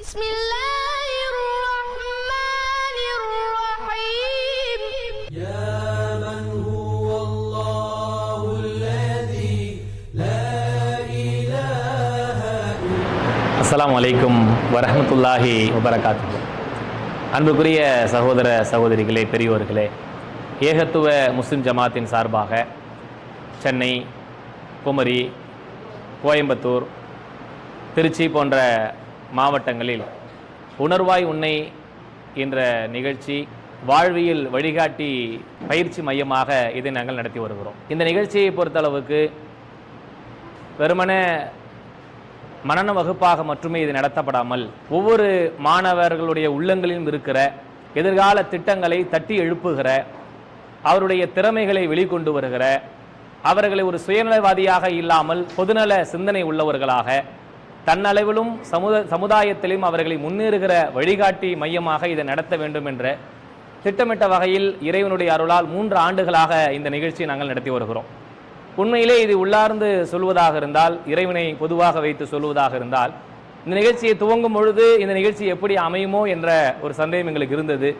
بسم الله الرحمن الرحيم يا من هو الله الذي لا إله إلا அஸ்ஸலாமு அலைக்கும் வரஹ்மத்துல்லாஹி வபரகாத்துஹு. அன்புக்குரிய சகோதர சகோதரிகளே, பெரியோர்களே, ஏகத்துவ முஸ்லிம் ஜமாத்தின் சார்பாக சென்னை, குமரி, கோயம்புத்தூர், திருச்சி போன்ற மாவட்டங்களில் உணர்வாய் உன்னை என்ற நிகழ்ச்சி வாழ்வியல் வழிகாட்டி பயிற்சி மையமாக இதை நாங்கள் நடத்தி வருகிறோம். இந்த நிகழ்ச்சியை பொறுத்தளவுக்கு வெறுமனே மனன வகுப்பாக மட்டுமே இது நடத்தப்படாமல் ஒவ்வொரு மாணவர்களுடைய உள்ளங்களிலும் இருக்கிற எதிர்கால திட்டங்களை தட்டி எழுப்புகிற, அவருடைய திறமைகளை வெளிக்கொண்டு வருகிற, அவர்களை ஒரு சுயநலவாதியாக இல்லாமல் பொதுநல சிந்தனை உள்ளவர்களாக தன்னளவிலும் சமுதாயத்திலும் அவர்களை முன்னேறுகிற வழிகாட்டி மையமாக இதை நடத்த வேண்டும் என்ற திட்டமிட்ட வகையில் இறைவனுடைய அருளால் 3 ஆண்டுகளாக இந்த நிகழ்ச்சியை நாங்கள் நடத்தி வருகிறோம். உண்மையிலே இது உள்ளார்ந்து சொல்வதாக இருந்தால், இறைவனை பொதுவாக வைத்து சொல்வதாக இருந்தால், இந்த நிகழ்ச்சியை துவங்கும் பொழுது இந்த நிகழ்ச்சி எப்படி அமையுமோ என்ற ஒரு சந்தேகம் எங்களுக்கு இருந்தது.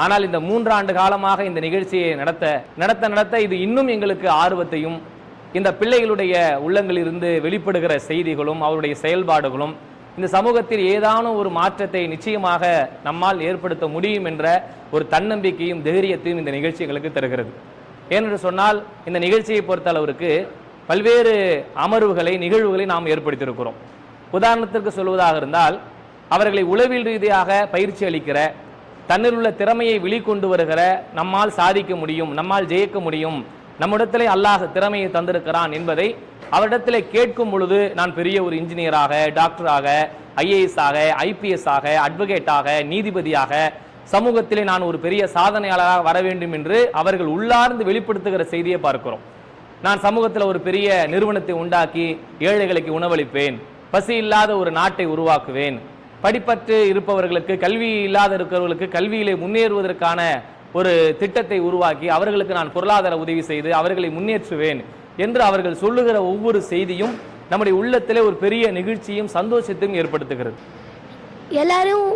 ஆனால் இந்த 3 ஆண்டு காலமாக இந்த நிகழ்ச்சியை நடத்த இது இன்னும் எங்களுக்கு ஆர்வத்தையும், இந்த பிள்ளைகளுடைய உள்ளங்களிலிருந்து வெளிப்படுகிற செய்திகளும் அவருடைய செயல்பாடுகளும் இந்த சமூகத்தில் ஏதானும் ஒரு மாற்றத்தை நிச்சயமாக நம்மால் ஏற்படுத்த முடியும் என்ற ஒரு தன்னம்பிக்கையும் தைரியத்தையும் இந்த நிகழ்ச்சி எங்களுக்கு தருகிறது. ஏனென்று சொன்னால், இந்த நிகழ்ச்சியை பொறுத்த அளவிற்கு பல்வேறு அமர்வுகளை, நிகழ்வுகளை நாம் ஏற்படுத்தியிருக்கிறோம். உதாரணத்திற்கு சொல்வதாக இருந்தால், அவர்களை உளவியல் ரீதியாக பயிற்சி அளிக்கிற, தன்னில் உள்ள திறமையை வெளிக்கொண்டு வருகிற, நம்மால் சாதிக்க முடியும், நம்மால் ஜெயிக்க முடியும், நம்மிடத்திலே அல்லாஹ் திறமையை தந்திருக்கிறான் என்பதை அவரிடத்திலே கேட்கும் பொழுது, நான் பெரிய ஒரு இன்ஜினியராக, டாக்டராக, IAS ஆக, IPS ஆக, அட்வொகேட்டாக, நீதிபதியாக, சமூகத்திலே நான் ஒரு பெரிய சாதனையாளராக வர வேண்டும் என்று அவர்கள் உள்ளார்ந்து வெளிப்படுத்துகிற செய்தியை பார்க்கிறோம். நான் சமூகத்தில் ஒரு பெரிய நிறுவனத்தை உண்டாக்கி ஏழைகளுக்கு உணவளிப்பேன், பசி இல்லாத ஒரு நாட்டை உருவாக்குவேன், படிப்பற்று இருப்பவர்களுக்கு, கல்வி இல்லாத இருக்கிறவர்களுக்கு கல்வியிலே முன்னேறுவதற்கான ஒரு திட்டத்தை உருவாக்கி அவர்களுக்கு நான் பொருளாதார உதவி செய்து அவர்களை முன்னேற்றுவேன் என்று அவர்கள் சொல்லுகிற ஒவ்வொரு செய்தியும் நம்முடைய உள்ளத்திலே ஒரு பெரிய நிகழ்ச்சியும் சந்தோஷத்தையும் ஏற்படுத்துகிறது. எல்லாரும்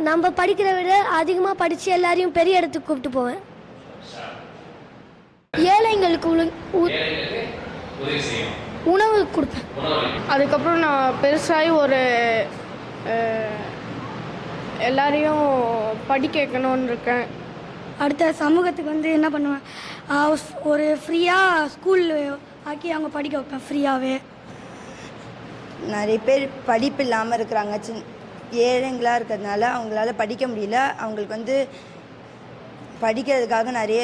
நம்ம படிக்கிற விட அதிகமாக படித்து எல்லாரையும் பெரிய இடத்துக்கு கூப்பிட்டு போவேன். ஏழைங்களுக்கு உணவு கொடுப்பேன். அதுக்கப்புறம் நான் பெருசாகி ஒரு எல்லாரையும் படிக்க வைக்கணும்னு இருக்கேன். அடுத்த சமூகத்துக்கு என்ன பண்ணுவேன், ஒரு ஃப்ரீயாக ஸ்கூல் ஆக்கி அவங்க படிக்க வைப்பேன் ஃப்ரீயாகவே. நிறைய பேர் படிப்பு இல்லாமல் இருக்கிறாங்க, ஏழைங்களாக இருக்கிறதுனால அவங்களால படிக்க முடியல. அவங்களுக்கு படிக்கிறதுக்காக நிறைய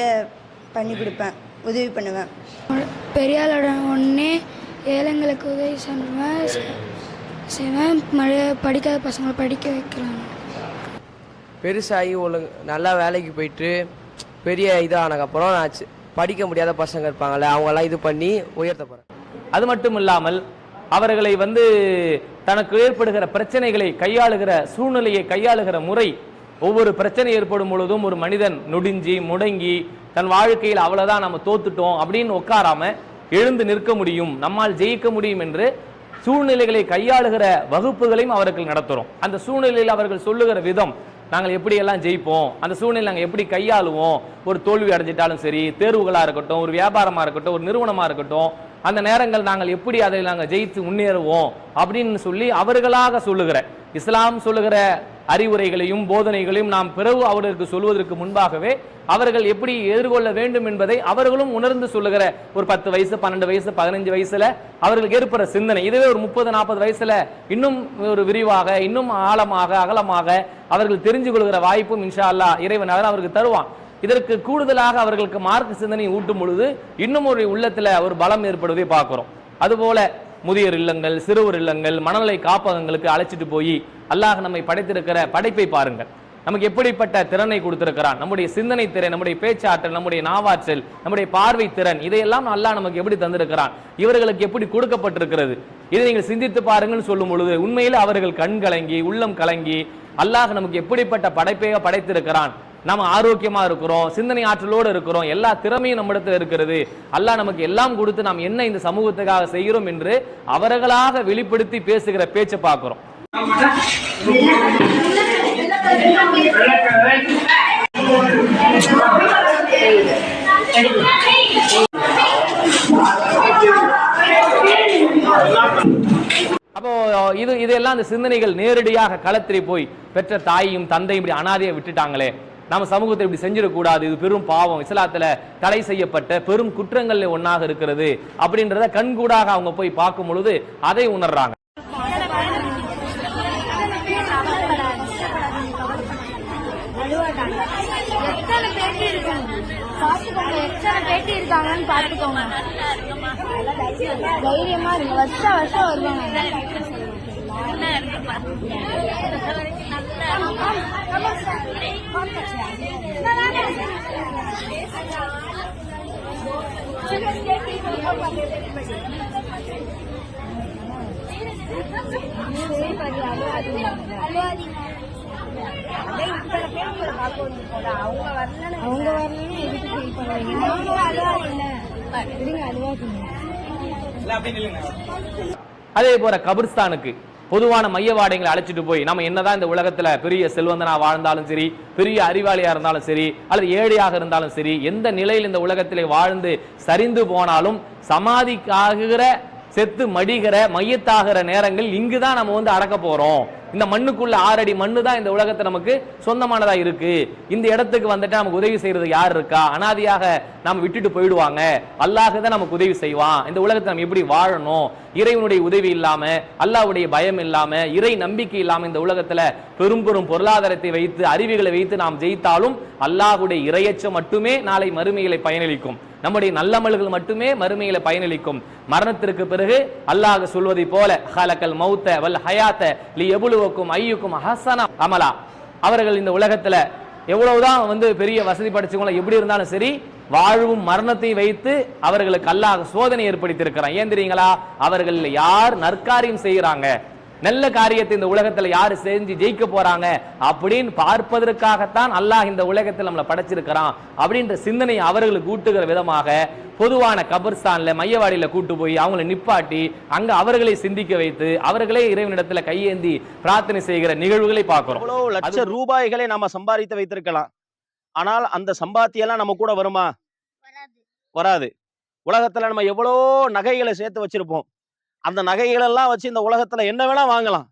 பண்ணி கொடுப்பேன், உதவி பண்ணுவேன். பெரியாளோட ஒன்றே ஏழைங்களுக்கு உதவி செய்வேன், படிக்காத பசங்களை படிக்க வைக்கலாம். பெருசாகி நல்லா வேலைக்கு போயிட்டு பெரிய இதானதுக்கப்புறம் நான் படிக்க முடியாத பசங்க இருப்பாங்கள்ல, அவங்கெல்லாம் இது பண்ணி உயர்த்த போகிறேன். அது மட்டும் இல்லாமல் அவர்களை தனக்கு ஏற்படுகிற பிரச்சனைகளை கையாளுகிற, சூழ்நிலையை கையாளுகிற முறை, ஒவ்வொரு பிரச்சனை ஏற்படும் பொழுதும் ஒரு மனிதன் நொடிஞ்சி முடங்கி தன் வாழ்க்கையில் அவ்வளவுதான் நம்ம தோத்துட்டோம் அப்படின்னு உட்காராம எழுந்து நிற்க முடியும், நம்மால் ஜெயிக்க முடியும் என்று சூழ்நிலைகளை கையாளுகிற வகுப்புகளையும் அவர்கள் நடத்துகிறோம். அந்த சூழ்நிலையில் அவர்கள் சொல்லுகிற விதம், நாங்கள் எப்படியெல்லாம் ஜெயிப்போம், அந்த சூழ்நிலை நாங்கள் எப்படி கையாளுவோம், ஒரு தோல்வி அடைஞ்சிட்டாலும் சரி, தேர்வுகளாக இருக்கட்டும், ஒரு வியாபாரமாக இருக்கட்டும், ஒரு நிறுவனமாக இருக்கட்டும், அந்த நேரங்கள் நாங்கள் எப்படி அதை நாங்கள் ஜெயித்து முன்னேறுவோம் அப்படின்னு சொல்லி அவர்களாக சொல்லுகிற, இஸ்லாம் சொல்லுகிற அறிவுரைகளையும் போதனைகளையும் நாம் பிறகு அவர்களுக்கு சொல்வதற்கு முன்பாகவே அவர்கள் எப்படி எதிர்கொள்ள வேண்டும் என்பதை அவர்களும் உணர்ந்து சொல்லுகிற, ஒரு 10 வயசு, 12 வயசு, 15 வயசுல அவர்களுக்கு ஏற்படுற சிந்தனை, இதுவே ஒரு 30-40 வயசுல இன்னும் ஒரு விரிவாக, இன்னும் ஆழமாக, அகலமாக அவர்கள் தெரிஞ்சு கொள்கிற வாய்ப்பும் இன்ஷா அல்லாஹ் இறைவன் அவருக்கு தருவான். இதற்கு கூடுதலாக அவர்களுக்கு மார்க்க சிந்தனை ஊட்டும் பொழுது இன்னும் ஒரு உள்ளத்துல ஒரு பலம் ஏற்படுவதை பார்க்கிறோம். அதுபோல முதியோர் இல்லங்கள், சிறுவர் இல்லங்கள், மனநலை காப்பகங்களுக்கு அழைச்சிட்டு போய் அல்லாஹ் நம்மை படைத்திருக்கிற படைப்பை பாருங்கள், நமக்கு எப்படிப்பட்ட திறனை கொடுத்திருக்கிறான், நம்முடைய சிந்தனை திறன், நம்முடைய பேச்சாற்றல், நம்முடைய நாவாற்றல், நம்முடைய பார்வை திறன், இதையெல்லாம் அல்லாஹ் நமக்கு எப்படி தந்திருக்கிறான், இவர்களுக்கு எப்படி கொடுக்கப்பட்டிருக்கிறது, இதை நீங்கள் சிந்தித்து பாருங்கள் சொல்லும் பொழுது உண்மையில் அவர்கள் கண் கலங்கி உள்ளம் கலங்கி அல்லாஹ் நமக்கு எப்படிப்பட்ட படைப்பையோ படைத்திருக்கிறான், நம்ம ஆரோக்கியமா இருக்கிறோம், சிந்தனை ஆற்றலோடு இருக்கிறோம், எல்லா திறமையும் நம்மிடத்தில் இருக்கிறது, அல்லாஹ் நமக்கு எல்லாம் கொடுத்து நாம் என்ன இந்த சமூகத்துக்காக செய்கிறோம் என்று அவர்களாக வெளிப்படுத்தி பேசுகிற பேச்சை பார்க்கிறோம். அப்போ இதெல்லாம் அந்த சிந்தனைகள் நேரடியாக களத்திலே போய் பெற்ற தாயையும் தந்தையும் இப்படி அனாதையை விட்டுட்டாங்களே, நம்ம சமூகத்தை இப்படி செஞ்சிடக்கூடாது, இது பெரும் பாவம், இஸ்லாத்துல தடை செய்யப்பட்ட பெரும் குற்றங்கள்ல ஒன்னாக இருக்கிறது அப்படின்றத கண்கூடாக அவங்க போய் பார்க்கும் பொழுது அதை உணர்றாங்க. எத்தனை பேட்டி இருக்காங்கன்னு பாத்துக்கோங்க. தைரியமா இருக்கு, வருஷம் வருவாங்க. அவங்க வரலன்னு எதுக்கு ஃபீல் பண்றீங்க? அதே போல கபிர்ஸ்தானுக்கு பொதுவான மையவாடைகளை அழைச்சிட்டு போய் நம்ம என்னதான் இந்த உலகத்துல பெரிய செல்வந்தனா வாழ்ந்தாலும் சரி, பெரிய அறிவாளியா இருந்தாலும் சரி, அல்லது ஏழையாக இருந்தாலும் சரி, எந்த நிலையில் இந்த உலகத்திலே வாழ்ந்து சரிந்து போனாலும் சமாதிக்காகிற செத்து மடிகிற மையத்தாகிற நேரங்கள் இங்குதான் நம்ம வந்து அடக்க போறோம். இந்த மண்ணுக்குள்ள 6 அடி மண்ணு தான் இந்த உலகத்தை நமக்கு சொந்தமானதா இருக்கு. இந்த இடத்துக்கு வந்துட்டு நமக்கு உதவி செய்யறது யார் இருக்கா? அனாதியாக நாம விட்டுட்டு போயிடுவாங்க. அல்லாஹ் தான் நமக்கு உதவி செய்வான். இந்த உலகத்தை நம்ம எப்படி வாழணும்? இறைவனுடைய உதவி இல்லாம, அல்லாஹ்வுடைய பயம் இல்லாம, இறை நம்பிக்கை இல்லாம இந்த உலகத்துல பெரும் பெரும் பொருளாதாரத்தை வைத்து அறிவுகளை வைத்து நாம் ஜெயித்தாலும் அல்லாஹ்வுடைய இறையச்சம் மட்டுமே நாளை மறுமையிலே பயனளிக்கும். நம்முடைய நல்லமல்கள் மட்டுமே மறுமையில பயனளிக்கும். மரணத்திற்கு பிறகு அல்லாஹ் சொல்வதை போல ஹலக்கல் மௌத்த வல் ஹயாத்த லியபுலுவக்கும் ஐயுக்கும் ஹஸனா அமலா. அவர்கள் இந்த உலகத்துல எவ்வளவுதான் வந்து பெரிய வசதி படைச்சவங்க எப்படி இருந்தாலும் சரி, வாழ்வும் மரணத்தை வைத்து அவர்களுக்கு அல்லாஹ் சோதனை ஏற்படுத்தியிருக்கிறான். ஏன் தெரியுங்களா? அவர்கள் யார் நற்காரியம் செய்யறாங்க, நல்ல காரியத்தை இந்த உலகத்துல யாரு செஞ்சு ஜெயிக்க போறாங்க அப்படின்னு பார்ப்பதற்காகத்தான் அல்லாஹ் இந்த உலகத்தில் நம்மளை படைச்சிருக்கிறான் அப்படின்ற சிந்தனை அவர்களுக்கு ஊட்டுகிற விதமாக பொதுவான கபர்ஸ்தான்ல மையவாடியில கூட்டு போய் அவங்களை நிப்பாட்டி அங்க அவர்களை சிந்திக்க வைத்து அவர்களே இறைவனிடத்துல கையேந்தி பிரார்த்தனை செய்கிற நிகழ்வுகளை பார்க்கிறோம். எவ்வளவு லட்சம் ரூபாய்களை நாம சம்பாதித்து வைத்திருக்கலாம், ஆனால் அந்த சம்பாத்தியெல்லாம் நம்ம கூட வருமா? வராது. உலகத்துல நம்ம எவ்வளோ நகைகளை சேர்த்து வச்சிருப்போம். அந்த நகைகள் எல்லாம் வச்சு இந்த உலகத்துல என்ன வேணா வாங்கலாம்.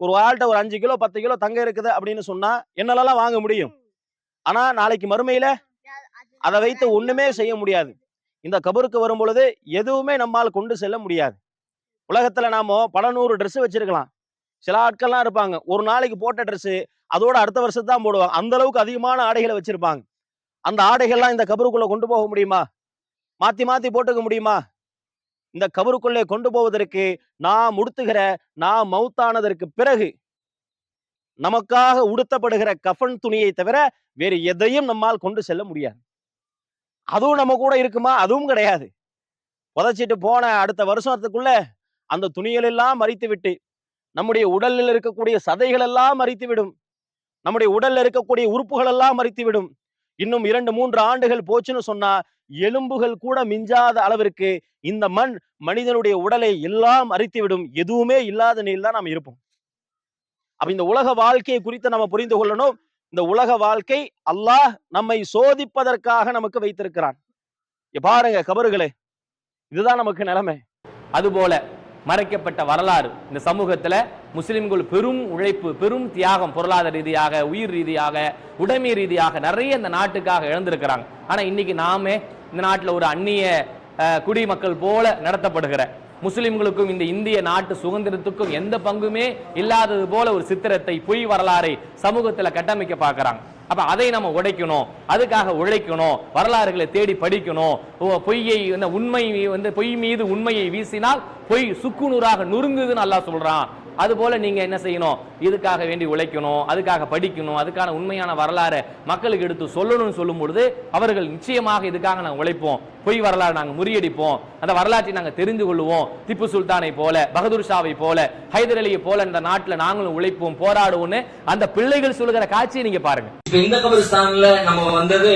ஒரு ஆள்கிட்ட ஒரு 5 கிலோ 10 கிலோ தங்கம் இருக்குது அப்படின்னு சொன்னா என்னெல்லாம் வாங்க முடியும். ஆனா நாளைக்கு மறுமையில அதை வைத்து ஒண்ணுமே செய்ய முடியாது. இந்த கபருக்கு வரும் பொழுது எதுவுமே நம்மால் கொண்டு செல்ல முடியாது. உலகத்துல நாம பல 100 ட்ரெஸ் வச்சிருக்கலாம். சில ஆட்கள்லாம் இருப்பாங்க, ஒரு நாளைக்கு போட்ட ட்ரெஸ் அதோட அடுத்த வருஷத்து தான் போடுவாங்க. அந்த அளவுக்கு அதிகமான ஆடைகளை வச்சிருப்பாங்க. அந்த ஆடைகள்லாம் இந்த கபருக்குள்ள கொண்டு போக முடியுமா? மாத்தி மாத்தி போட்டுக்க முடியுமா? இந்த கபருக்குள்ளே கொண்டு போவதற்கு நாம் உடுத்துகிற, நாம் மௌத்தானதற்கு பிறகு நமக்காக உடுத்தப்படுகிற கஃபன் துணியை தவிர வேறு எதையும் நம்மால் கொண்டு செல்ல முடியாது. அதுவும் நம்ம கூட இருக்குமா? அதுவும் கிடையாது. புதைச்சிட்டு போன அடுத்த வருஷத்துக்குள்ள அந்த துணிகள் எல்லாம் மறித்து விட்டு நம்முடைய உடலில் இருக்கக்கூடிய சதைகள் எல்லாம் மறித்து விடும். நம்முடைய உடல்ல இருக்கக்கூடிய உறுப்புகள் எல்லாம் மறித்து விடும். இன்னும் 2-3 ஆண்டுகள் போச்சுன்னு சொன்னா எலும்புகள் கூட மிஞ்சாத அளவிற்கு இந்த மண் மனிதனுடைய உடலை எல்லாம் அரித்துவிடும். எதுவுமே இல்லாத நிலையில் தான் நாம் இருப்போம். அப்ப இந்த உலக வாழ்க்கையை குறித்து நம்ம புரிந்து கொள்ளணும். இந்த உலக வாழ்க்கை அல்லாஹ் நம்மை சோதிப்பதற்காக நமக்கு வைத்திருக்கிறான். பாருங்க கபறுகளே, இதுதான் நமக்கு நிலைமை. அதுபோல மறைக்கப்பட்ட வரலாறு இந்த சமூகத்துல முஸ்லிம்கள் பெரும் உழைப்பு, பெரும் தியாகம், பொருளாதார ரீதியாக, உயிர் ரீதியாக, உடைமை ரீதியாக நிறைய இந்த நாட்டுக்காக இழந்திருக்கிறாங்க. ஆனா இன்னைக்கு நாமே இந்த நாட்டுல ஒரு அந்நிய குடிமக்கள் போல நடத்தப்படுகிற, முஸ்லிம்களுக்கும் இந்த இந்திய நாட்டு சுதந்திரத்துக்கும் எந்த பங்குமே இல்லாதது போல ஒரு சித்திரத்தை, பொய் வரலாறை சமூகத்துல கட்டமைக்க பார்க்கறாங்க. அப்ப அதை நம்ம உடைக்கணும், அதுக்காக உழைக்கணும், வரலாறுகளை தேடி படிக்கணும். பொய்யை உண்மை பொய் மீது உண்மையை வீசினால் பொய் சுக்குநூறாக நுறுங்குதுன்னு அல்லாஹ் சொல்றான். அது போல நீங்க என்ன செய்யணும்? இதுக்காக வேண்டி உழைக்கணும், அதுக்காக படிக்கணும், அதுக்கான உண்மையான வரலாறு மக்களுக்கு எடுத்து சொல்லணும்னு சொல்லும் பொழுது அவர்கள் நிச்சயமாக இதுக்காக நாங்கள் உழைப்போம், பொய் வரலாறு நாங்கள் முறியடிப்போம், அந்த வரலாற்றை நாங்கள் தெரிந்து கொள்வோம். திப்பு சுல்தானை போல, பகதூர் ஷாவை போல, ஹைதர் அலியை போல இந்த நாட்டில் நாங்களும் உழைப்போம், போராடுவோம்னு அந்த பிள்ளைகள் சொல்லுகிற காட்சியை நீங்க பாருங்க. இப்ப இந்த கபரிஸ்தான்ல நம்ம வந்தது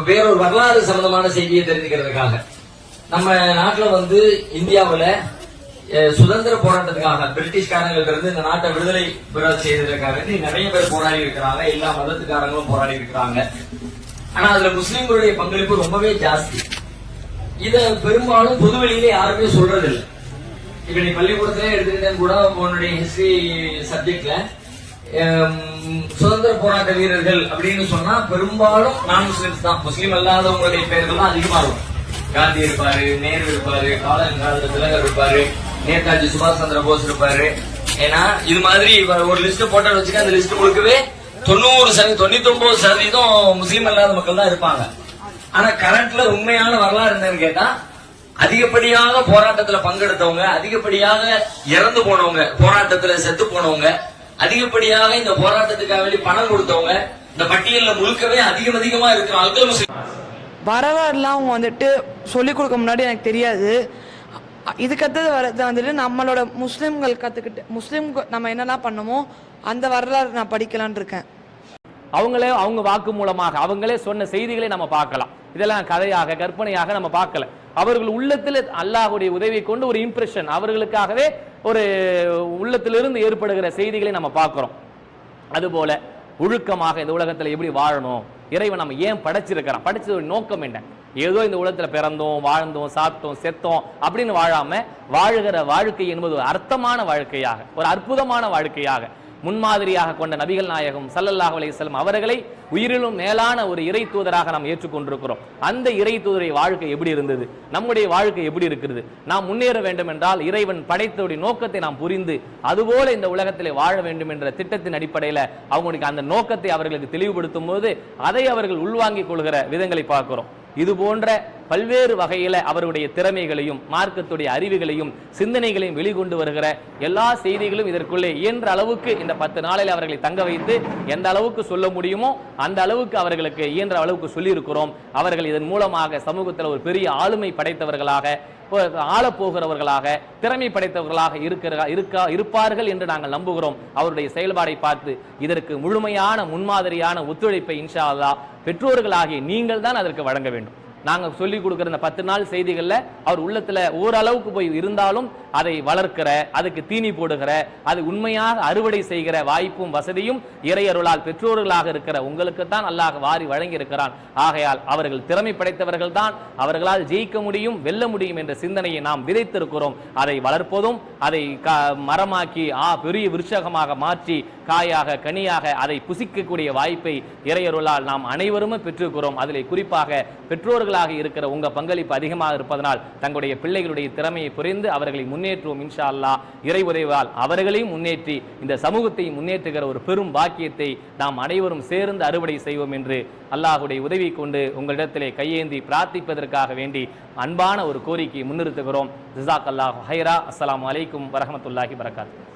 வேறொரு வரலாறு சம்பந்தமான செய்தியை தெரிஞ்சுக்கிறதுக்காக. நம்ம நாட்டுல இந்தியாவுல சுதந்திர போராட்டத்துக்காக பிரிட்டிஷ்காரங்கள்ட்ட இருந்து இந்த நாட்டை விடுதலை பெற செய்ததற்காக நிறைய பேர் போராடி இருக்கிறாங்க. எல்லா மதத்துக்காரங்களும் போராடி இருக்கிறாங்க. ஆனா அதுல முஸ்லிம்களுடைய பங்களிப்பு ரொம்பவே ஜாஸ்தி. இத பெரும்பாலும் பொதுவெளியிலே யாருமே சொல்றது இல்லை. இப்ப நீ பள்ளிக்கூடத்திலே எடுத்துக்கிட்டேன் கூட உன்னுடைய ஹிஸ்டரி சப்ஜெக்ட்ல சுதந்திர போராட்ட வீரர்கள் அப்படின்னு சொன்னா பெரும்பாலும் நான் முஸ்லிம்ஸ் தான். முஸ்லீம் அல்லாதவங்களுடைய பெயர்கள் தான் அதிகமா இருக்கும். காந்தி இருப்பாரு, நேரு இருப்பாரு, காலங்காலத்துல திலகர் இருப்பாரு, நேதாஜி சுபாஷ் சந்திர போஸ் இருப்பாரு. ஏன்னா இது மாதிரி ஒரு லிஸ்ட் போட்டோ வச்சுக்க அந்த லிஸ்ட் முழுக்கவே 99% முஸ்லீம் அல்லாத மக்கள் தான் இருப்பாங்க. ஆனா கரண்ட்ல உண்மையான வரலாறு என்னன்னு கேட்டா அதிகப்படியாக போராட்டத்துல பங்கெடுத்தவங்க, அதிகப்படியாக இறந்து போனவங்க, போராட்டத்துல செத்து போனவங்க, அதிகப்படியாக இந்த போராட்டத்துக்காக வேண்டி பணம் கொடுத்தவங்க, இந்த பட்டியலில் முழுக்கவே அதிகமா இருக்கிற ஆட்கள் முஸ்லீம். வரலாறுலாம் அவங்க வந்துட்டு சொல்லிக் கொடுக்க முன்னாடி எனக்கு தெரியாது. இதுக்கடுத்தது வரது வந்துட்டு நம்மளோட முஸ்லீம்கள் கற்றுக்கிட்டு முஸ்லீம் நம்ம என்னெல்லாம் பண்ணமோ அந்த வரலாறு நான் படிக்கலான் இருக்கேன். அவங்களே அவங்க வாக்கு மூலமாக அவங்களே சொன்ன செய்திகளை நம்ம பார்க்கலாம். இதெல்லாம் கதையாக கற்பனையாக நம்ம பார்க்கல. அவர்கள் உள்ளத்தில் அல்லாஹ்வுடைய உதவி கொண்டு ஒரு இம்ப்ரெஷன் அவர்களுக்காகவே ஒரு உள்ளத்திலிருந்து ஏற்படுகிற செய்திகளை நம்ம பார்க்கிறோம். அதுபோல ஒழுக்கமாக இந்த உலகத்தில் எப்படி வாழணும், இறைவன் நம்ம ஏன் படைச்சிருக்கிறான், படைச்சது நோக்கம் என்ன, ஏதோ இந்த உலகத்துல பிறந்தோம், வாழ்ந்தோம், சாப்பிட்டோம், செத்தோம் அப்படின்னு வாழாம வாழுகிற வாழ்க்கை என்பது ஒரு அர்த்தமான வாழ்க்கையாக, ஒரு அற்புதமான வாழ்க்கையாக முன்மாதிரியாக கொண்ட நபிகள் நாயகம் ஸல்லல்லாஹு அலைஹி வஸல்லம் அவர்களை உயிரிலும் மேலான ஒரு இறை தூதராக நாம் ஏற்றுக்கொண்டிருக்கிறோம். அந்த இறை தூதரை வாழ்க்கை எப்படி இருந்தது, நம்முடைய வாழ்க்கை எப்படி இருக்கிறது, நாம் முன்னேற வேண்டும் என்றால் இறைவன் படைத்தோடைய நோக்கத்தை நாம் புரிந்து அதுபோல இந்த உலகத்திலே வாழ வேண்டும் என்ற திட்டத்தின் அடிப்படையில் அவங்களுக்கு அந்த நோக்கத்தை அவர்களுக்கு தெளிவுபடுத்தும் போது அதை அவர்கள் உள்வாங்கிக் கொள்கிற விதங்களை பார்க்கிறோம். இது போன்ற பல்வேறு வகையில அவருடைய திறமைகளையும் மார்க்கத்துடைய அறிவுகளையும் சிந்தனைகளையும் வெளிக்கொண்டு வருகிற எல்லா செய்திகளும் இதற்குள்ளே இயன்ற அளவுக்கு இந்த 10 நாளில் அவர்களை தங்க வைத்து எந்த அளவுக்கு சொல்ல முடியுமோ அந்த அளவுக்கு அவர்களுக்கு இயன்ற அளவுக்கு சொல்லி இருக்கிறோம். அவர்கள் இதன் மூலமாக சமூகத்தில் ஒரு பெரிய ஆளுமை படைத்தவர்களாக, ஆளப்போகிறவர்களாக, திறமை படைத்தவர்களாக இருப்பார்கள் என்று நாங்கள் நம்புகிறோம். அவருடைய செயல்பாடை பார்த்து இதற்கு முழுமையான முன்மாதிரியான ஒத்துழைப்பை இன்ஷா அல்லாஹ் பெற்றோர்களாகிய நீங்கள் தான் அதற்கு வழங்க வேண்டும். நாங்கள் சொல்லிக் கொடுக்கிற இந்த 10 நாள் செய்திகள்ல அவர் உள்ளத்துல ஓரளவுக்கு போய் இருந்தாலும் அதை வளர்க்கிற, அதுக்கு தீனி போடுகிற, அது உண்மையாக அறுவடை செய்கிற வாய்ப்பும் வசதியும் இறையருளால் பெற்றோர்களாக இருக்கிற உங்களுக்கு தான் அல்லாஹ் வாரி வழங்கி இருக்கிறான். ஆகையால் அவர்கள் திறமை படைத்தவர்கள் தான், அவர்களால் ஜெயிக்க முடியும், வெல்ல முடியும் என்ற சிந்தனையை நாம் விதைத்திருக்கிறோம். அதை வளர்ப்பதும் அதை மரமாக்கி பெரிய விருட்சகமாக மாற்றி காயாக கனியாக அதை புசிக்கக்கூடிய வாய்ப்பை இறையருளால் நாம் அனைவரும் பெற்றிருக்கிறோம். அதில் குறிப்பாக பெற்றோர்களாக இருக்கிற உங்க பங்களிப்பு அதிகமாக இருப்பதனால் தங்களுடைய பிள்ளைகளுடைய திறமையை புரிந்து அவர்களை முன்னேற்றுவோம். இன்ஷா அல்லாஹ் இறை உதவியால் அவர்களையும் முன்னேற்றி இந்த சமூகத்தை முன்னேற்றுகிற ஒரு பெரும் பாக்கியத்தை நாம் அனைவரும் சேர்ந்து அறுவடை செய்வோம் என்று அல்லாஹ்வுடைய உதவி கொண்டு உங்களிடத்திலே கையேந்தி பிரார்த்திப்பதற்காக வேண்டி அன்பான ஒரு கோரிக்கையை முன்னிறுத்துகிறோம். ஜஸாக்கல்லாஹு ஹைரா. அஸ்ஸலாமு அலைக்கும் வரஹ்மத்துல்லாஹி வரகாத்துஹு.